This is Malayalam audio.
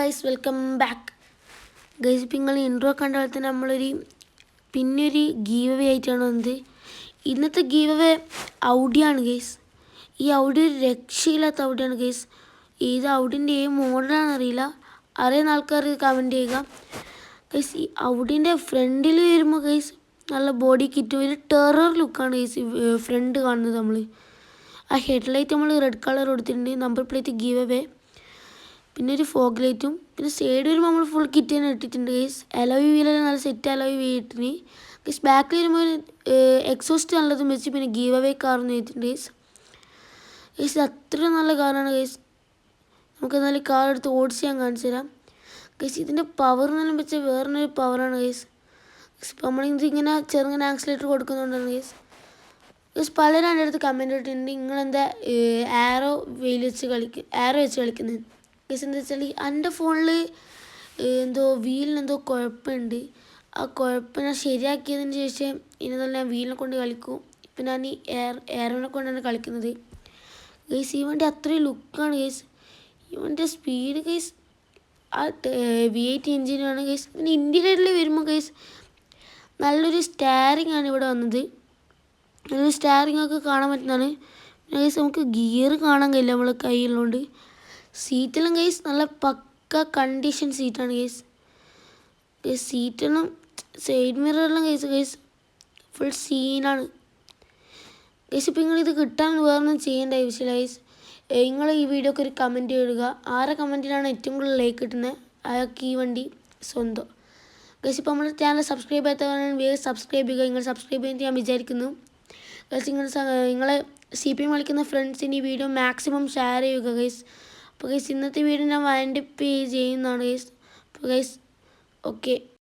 Guys welcome back. ഗൈസ് ഇപ്പം നിങ്ങൾ ഇൻട്രോ കണ്ട പോലെ തന്നെ നമ്മളൊരു ഗീവ് അവേ ആയിട്ടാണ് വന്നത്. ഇന്നത്തെ ഗീവ് അവേ ഔഡിയാണ് ഗൈസ്. ഈ ഔഡി ഒരു രക്ഷയില്ലാത്ത ഔഡിയാണ് ഗൈസ്. ഇത് ഔഡിൻ്റെ ഏത് മോഡലാണെന്ന് അറിയില്ല. അറിയുന്ന ആൾക്കാർ കമൻറ്റ് ചെയ്യുക ഗൈസ്. ഈ ഔഡിൻ്റെ ഫ്രണ്ടിൽ വരുമ്പോൾ ഗൈസ് നല്ല ബോഡി കിറ്റ് ഒരു ടെറർ ലുക്കാണ് ഗൈസ് ഫ്രണ്ട് കാണുന്നത്. നമ്മൾ ആ ഹെഡ്ലൈറ്റ് നമ്മൾ റെഡ് കളർ കൊടുത്തിട്ടുണ്ട്. നമ്പർ പ്ലേറ്റ് ഗീവ് അവേ, പിന്നെ ഒരു ഫോഗ് ലൈറ്റും, പിന്നെ സൈഡ് വരുമ്പോൾ നമ്മൾ ഫുൾ കിറ്റ് തന്നെ ഇട്ടിട്ടുണ്ട് ഗൈസ്. അലോയ് വീലെല്ലാം നല്ല സെറ്റ് അലോയ് വീട്ടിന് ഗൈസ്. ബാക്കിൽ വരുമ്പോൾ എക്സോസ്റ്റ് നല്ലതും വെച്ച് പിന്നെ ഗീവ് അവേ കാറെന്ന് വെച്ചിട്ടുണ്ട് ഗൈസ്. ഗൈസ് ഇത് അത്ര നല്ല കാറാണ് ഗൈസ്. നമുക്ക് എന്നാലും കാർ എടുത്ത് ഓടിച്ച് ഞാൻ കാണിച്ചു തരാം ഗൈസ്. ഇതിൻ്റെ പവർ എന്നെല്ലാം വെച്ചാൽ വേറൊരു പവറാണ് ഗൈസ്. ഇപ്പം നമ്മളിത് ഇങ്ങനെ ചെറുങ്ങനെ ആക്സിലേറ്റർ കൊടുക്കുന്നുണ്ടാണ് ഗൈസ്. ഗൈസ് പലരും എൻ്റെ അടുത്ത് കമൻറ്റ് ഇട്ടിട്ടുണ്ട് നിങ്ങളെന്താ ആരോ വെച്ച് കളിക്കുന്നത് ഗൈസ്. എന്താ വെച്ചാൽ എൻ്റെ ഫോണിൽ എന്തോ വീലിനെന്തോ കുഴപ്പമുണ്ട്. ആ കുഴപ്പം ഞാൻ ശരിയാക്കിയതിന് ശേഷം ഇനി ഞാൻ വീലിനെ കൊണ്ട് കളിക്കും. ഇപ്പം ഞാൻ ഈ എയറിനെ കൊണ്ടാണ് കളിക്കുന്നത് ഗൈസ്. ഈ വണ്ടി അത്രയും ലുക്കാണ് ഗൈസ്. ഈ വണ്ടിയുടെ സ്പീഡ് ഗൈസ് ആ V8 എഞ്ചിനാണ് ഗൈസ്. പിന്നെ ഇൻറ്റീരിയറിൽ വരുമ്പോൾ ഗൈസ് നല്ലൊരു സ്റ്റാരിങ് ആണ് ഇവിടെ വന്നത്. നല്ലൊരു സ്റ്റാരിങ് ഒക്കെ കാണാൻ പറ്റുന്നതാണ്. പിന്നെ ഗൈസ് നമുക്ക് ഗിയർ കാണാൻ കഴിയില്ല നമ്മൾ കയ്യിലുള്ളതുകൊണ്ട്. സീറ്റെല്ലാം ഗൈസ് നല്ല പക്ക കണ്ടീഷൻ സീറ്റാണ് ഗൈസ്. സീറ്റെല്ലാം സൈഡ് മിററെല്ലാം ഗൈസ് ഫുൾ സീനാണ് ഗൈസ്. ഇപ്പം നിങ്ങളിത് കിട്ടാൻ വേറൊന്നും ചെയ്യേണ്ട ആവശ്യമില്ല ഗൈസ്. നിങ്ങൾ ഈ വീഡിയോക്ക് ഒരു കമൻറ്റ് ഇടുക. ആരെ കമൻറ്റിലാണ് ഏറ്റവും കൂടുതൽ ലൈക്ക് കിട്ടുന്നത് അയാൾക്ക് ഈ വണ്ടി സ്വന്തം ഗൈസ്. ഇപ്പോൾ നമ്മുടെ ചാനൽ സബ്സ്ക്രൈബ് ചെയ്യാത്തവരാണ് വേഗം സബ്സ്ക്രൈബ് ചെയ്യുക. നിങ്ങൾ സബ്സ്ക്രൈബ് ചെയ്യാൻ ഞാൻ വിചാരിക്കുന്നു ഗൈസ്. നിങ്ങളെ CPM കളിക്കുന്ന ഫ്രണ്ട്സിന് ഈ വീഡിയോ മാക്സിമം ഷെയർ ചെയ്യുക ഗൈസ്. അപ്പോൾ ഗൈസ് ഇന്നത്തെ വീഡിയോ ഞാൻ വൈൻഡപ്പ് ചെയ്യുന്നതാണ് ഗൈസ്. അപ്പോൾ ഗൈസ് ഓക്കെ.